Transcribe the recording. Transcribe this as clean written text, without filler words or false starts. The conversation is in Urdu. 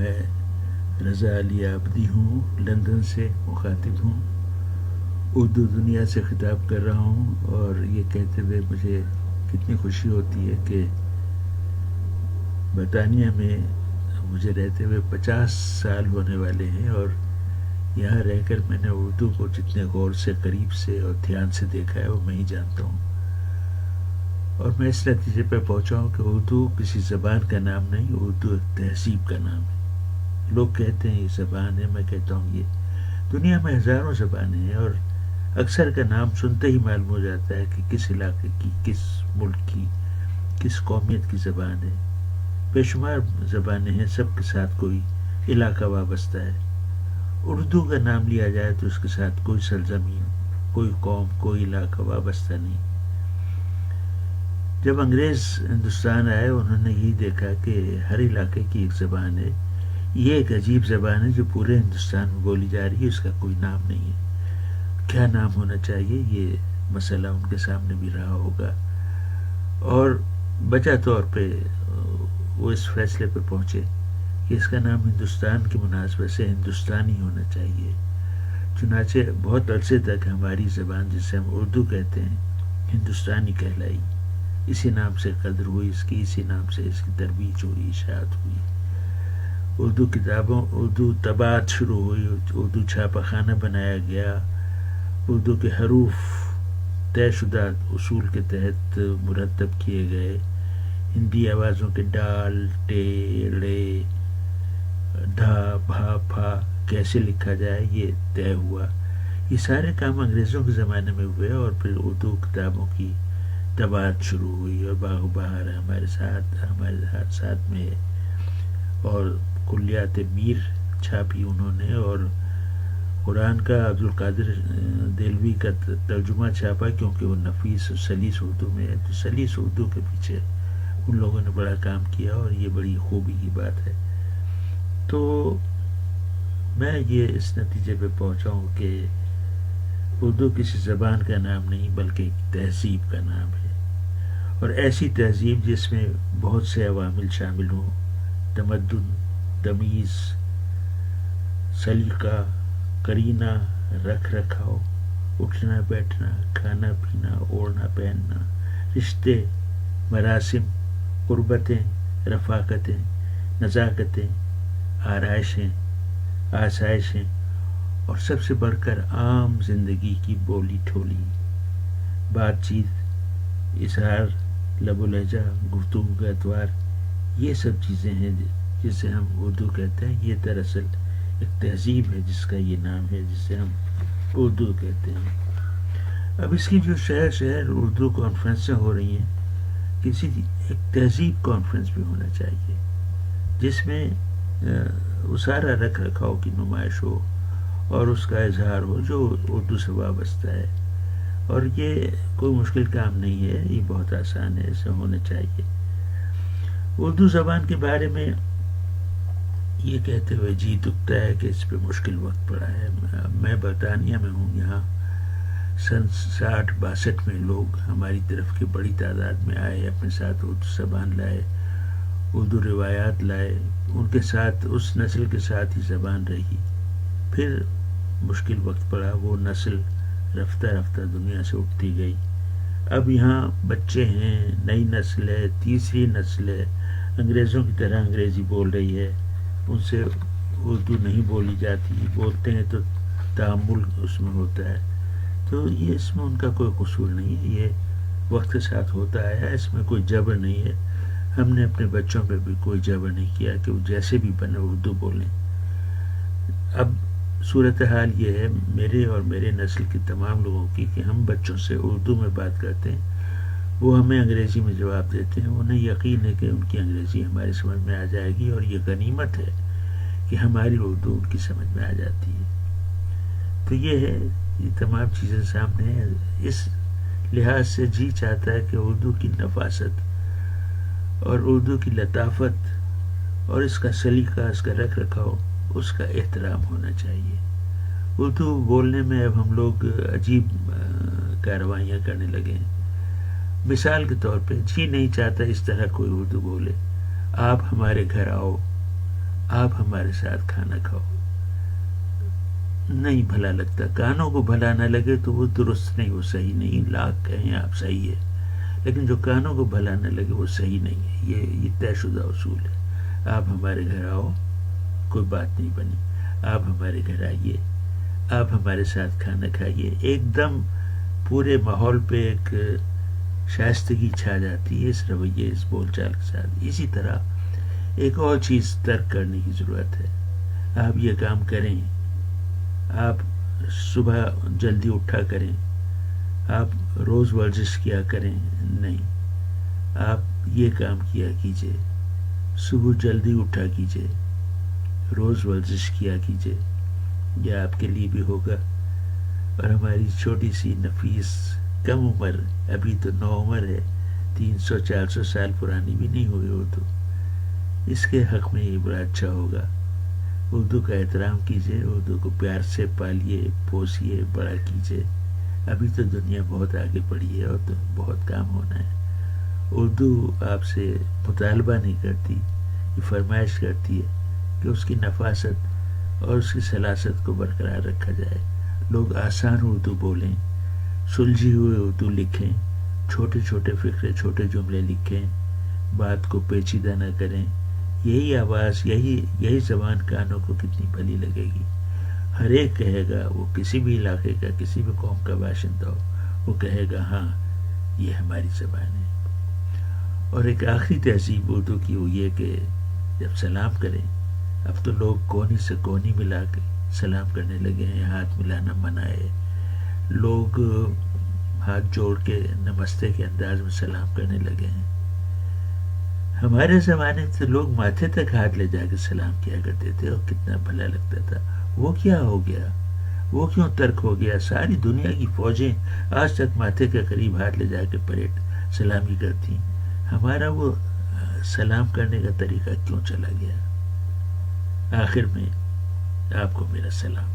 میں رضا علی عابدی ہوں، لندن سے مخاطب ہوں، اردو دنیا سے خطاب کر رہا ہوں، اور یہ کہتے ہوئے مجھے کتنی خوشی ہوتی ہے کہ برطانیہ میں مجھے رہتے ہوئے 50 سال ہونے والے ہیں، اور یہاں رہ کر میں نے اردو کو جتنے غور سے، قریب سے اور دھیان سے دیکھا ہے وہ میں ہی جانتا ہوں، اور میں اس نتیجے پہ پہنچا ہوں کہ اردو کسی زبان کا نام نہیں، اردو ایک تہذیب کا نام ہے۔ لوگ کہتے ہیں یہ زبان ہے، میں کہتا ہوں یہ دنیا میں ہزاروں زبانیں ہیں، اور اکثر کا نام سنتے ہی معلوم ہو جاتا ہے کہ کس علاقے کی، کس ملک کی، کس قومیت کی زبان ہے۔ بے شمار زبانیں ہیں، سب کے ساتھ کوئی علاقہ وابستہ ہے۔ اردو کا نام لیا جائے تو اس کے ساتھ کوئی سرزمین، کوئی قوم، کوئی علاقہ وابستہ نہیں۔ جب انگریز ہندوستان آئے انہوں نے یہی دیکھا کہ ہر علاقے کی ایک زبان ہے، یہ ایک عجیب زبان ہے جو پورے ہندوستان میں بولی جا رہی ہے، اس کا کوئی نام نہیں ہے، کیا نام ہونا چاہیے؟ یہ مسئلہ ان کے سامنے بھی رہا ہوگا، اور بجا طور پہ وہ اس فیصلے پہ پہنچے کہ اس کا نام ہندوستان کی مناسبت سے ہندوستانی ہونا چاہیے۔ چنانچہ بہت عرصے تک ہماری زبان جسے ہم اردو کہتے ہیں ہندوستانی کہلائی، اسی نام سے قدر ہوئی اس کی، اسی نام سے اس کی ترویج ہوئی، اشاعت ہوئی، اردو کتابوں، اردو طباعت شروع ہوئی، اردو چھاپہ خانہ بنایا گیا، اردو کے حروف طے شدہ اصول کے تحت مرتب کیے گئے، ہندی آوازوں کے ڈال، ٹے، ڑے، ڈھا، بھا، پھا کیسے لکھا جائے یہ طے ہوا۔ یہ سارے کام انگریزوں کے زمانے میں ہوئے، اور پھر اردو کتابوں کی طباعت شروع ہوئی، اور باغ و بہار ہمارے ساتھ میں ہے، اور کلیات میر چھاپی انہوں نے، اور قرآن کا عبدالقادر دہلوی کا ترجمہ چھاپا، کیونکہ وہ نفیس و سلیس اردو میں ہے، تو سلیس اردو کے پیچھے ان لوگوں نے بڑا کام کیا، اور یہ بڑی خوبی کی بات ہے۔ تو میں یہ اس نتیجے پہ پہنچا ہوں کہ اردو کسی زبان کا نام نہیں بلکہ ایک تہذیب کا نام ہے، اور ایسی تہذیب جس میں بہت سے عوامل شامل ہوں، تمدن، تمیز، سلیقہ، قرینہ، رکھ رکھاؤ، اٹھنا بیٹھنا، کھانا پینا، اوڑھنا پہننا، رشتے، مراسم، قربتیں، رفاقتیں، نزاکتیں، آرائشیں، آسائشیں، اور سب سے بڑھ کر عام زندگی کی بولی ٹھولی، بات چیت، اظہار، لب و لہجہ، گفتگو کا اتوار، یہ سب چیزیں ہیں جسے ہم اردو کہتے ہیں۔ یہ دراصل ایک تہذیب ہے جس کا یہ نام ہے، جسے ہم اردو کہتے ہیں۔ اب اس کی جو شہر شہر اردو کانفرنسیں ہو رہی ہیں، کسی ایک تہذیب کانفرنس بھی ہونا چاہیے جس میں وہ سارا رکھ رکھاؤ کی نمائش ہو اور اس کا اظہار ہو جو اردو سے وابستہ ہے، اور یہ کوئی مشکل کام نہیں ہے، یہ بہت آسان ہے، اسے ہونا چاہیے۔ اردو زبان کے بارے میں یہ کہتے ہوئے جی دکھتا ہے کہ اس پہ مشکل وقت پڑا ہے۔ میں برطانیہ میں ہوں، یہاں سن 60-62 میں لوگ ہماری طرف کی بڑی تعداد میں آئے، اپنے ساتھ اردو زبان لائے، اردو روایات لائے، ان کے ساتھ، اس نسل کے ساتھ ہی زبان رہی، پھر مشکل وقت پڑا، وہ نسل رفتہ رفتہ دنیا سے اٹھتی گئی، اب یہاں بچے ہیں، نئی نسل ہے، تیسری نسل ہے، انگریزوں کی طرح انگریزی بول رہی ہے، ان سے اردو نہیں بولی جاتی، بولتے ہیں تو تعامل اس میں ہوتا ہے، تو یہ اس میں ان کا کوئی قصور نہیں ہے، یہ وقت کے ساتھ ہوتا ہے، اس میں کوئی جبر نہیں ہے۔ ہم نے اپنے بچوں پہ بھی کوئی جبر نہیں کیا کہ وہ جیسے بھی بنے اردو بولیں۔ اب صورتحال یہ ہے میرے اور میرے نسل کے تمام لوگوں کی کہ ہم بچوں سے اردو میں بات کرتے ہیں، وہ ہمیں انگریزی میں جواب دیتے ہیں، انہیں یقین ہے کہ ان کی انگریزی ہماری سمجھ میں آ جائے گی، اور یہ غنیمت ہے کہ ہماری اردو ان کی سمجھ میں آ جاتی ہے۔ تو یہ ہے، یہ تمام چیزیں سامنے ہیں، اس لحاظ سے جی چاہتا ہے کہ اردو کی نفاست اور اردو کی لطافت اور اس کا سلیقہ، اس کا رکھ رکھاؤ، اس کا احترام ہونا چاہیے۔ اردو بولنے میں اب ہم لوگ عجیب کارروائیاں کرنے لگے ہیں۔ مثال کے طور پہ جی نہیں چاہتا اس طرح کوئی اردو بولے، آپ ہمارے گھر آؤ، آپ ہمارے ساتھ کھانا کھاؤ. نہیں بھلا لگتا. کانوں کو بھلا نہ لگے تو وہ درست نہیں، وہ صحیح نہیں. لاکھ کہیں آپ صحیح ہے، لیکن جو کانوں کو بھلا نہ لگے وہ صحیح نہیں ہے. یہ طے شدہ اصول ہے. آپ ہمارے گھر آؤ، کوئی بات نہیں بنی. آپ ہمارے گھر آئیے، آپ ہمارے ساتھ کھانا کھائیے. ایک دم پورے ماحول پہ ایک شائستگی چھا جاتی ہے اس رویے، اس بول چال کے ساتھ. اسی طرح ایک اور چیز ترک کرنے کی ضرورت ہے. آپ یہ کام کریں، آپ صبح جلدی اٹھا کریں، آپ روز ورزش کیا کریں. نہیں، آپ یہ کام کیا کیجئے، صبح جلدی اٹھا کیجئے، روز ورزش کیا کیجئے. یہ آپ کے لیے بھی ہوگا. اور ہماری چھوٹی سی نفیس کم عمر، ابھی تو 9 عمر ہے، 300-400 سال پرانی بھی نہیں ہوئی اردو. اس کے حق میں یہ بڑا اچھا ہوگا. اردو کا احترام کیجئے، اردو کو پیار سے پالیے، پوسیے، بڑا کیجئے. ابھی تو دنیا بہت آگے بڑھی ہے اور تو بہت کام ہونا ہے. اردو آپ سے مطالبہ نہیں کرتی، یہ فرمائش کرتی ہے کہ اس کی نفاست اور اس کی سلاست کو برقرار رکھا جائے. لوگ آسان اردو بولیں، سلجھی ہوئے اردو لکھیں، چھوٹے چھوٹے فقرے، چھوٹے جملے لکھیں، بات کو پیچیدہ نہ کریں. یہی آواز، یہی زبان کانوں کو کتنی بھلی لگے گی. ہر ایک کہے گا، وہ کسی بھی علاقے کا، کسی بھی قوم کا باشندہ ہو، وہ کہے گا ہاں یہ ہماری زبان ہے. اور ایک آخری تہذیب اردو کی وہ یہ کہ جب سلام کریں، اب تو لوگ کونی سے کونی ملا کے سلام کرنے لگے ہیں. ہاتھ ملانا منع ہے. لوگ ہاتھ جوڑ کے نمستے کے انداز میں سلام کرنے لگے ہیں. ہمارے زمانے سے لوگ ماتھے تک ہاتھ لے جا کے سلام کیا کرتے تھے اور کتنا بھلا لگتا تھا. وہ کیا ہو گیا؟ وہ کیوں ترک ہو گیا؟ ساری دنیا کی فوجیں آج تک ماتھے کے قریب ہاتھ لے جا کے پریڈ سلامی کرتی. ہمارا وہ سلام کرنے کا طریقہ کیوں چلا گیا؟ آخر میں آپ کو میرا سلام.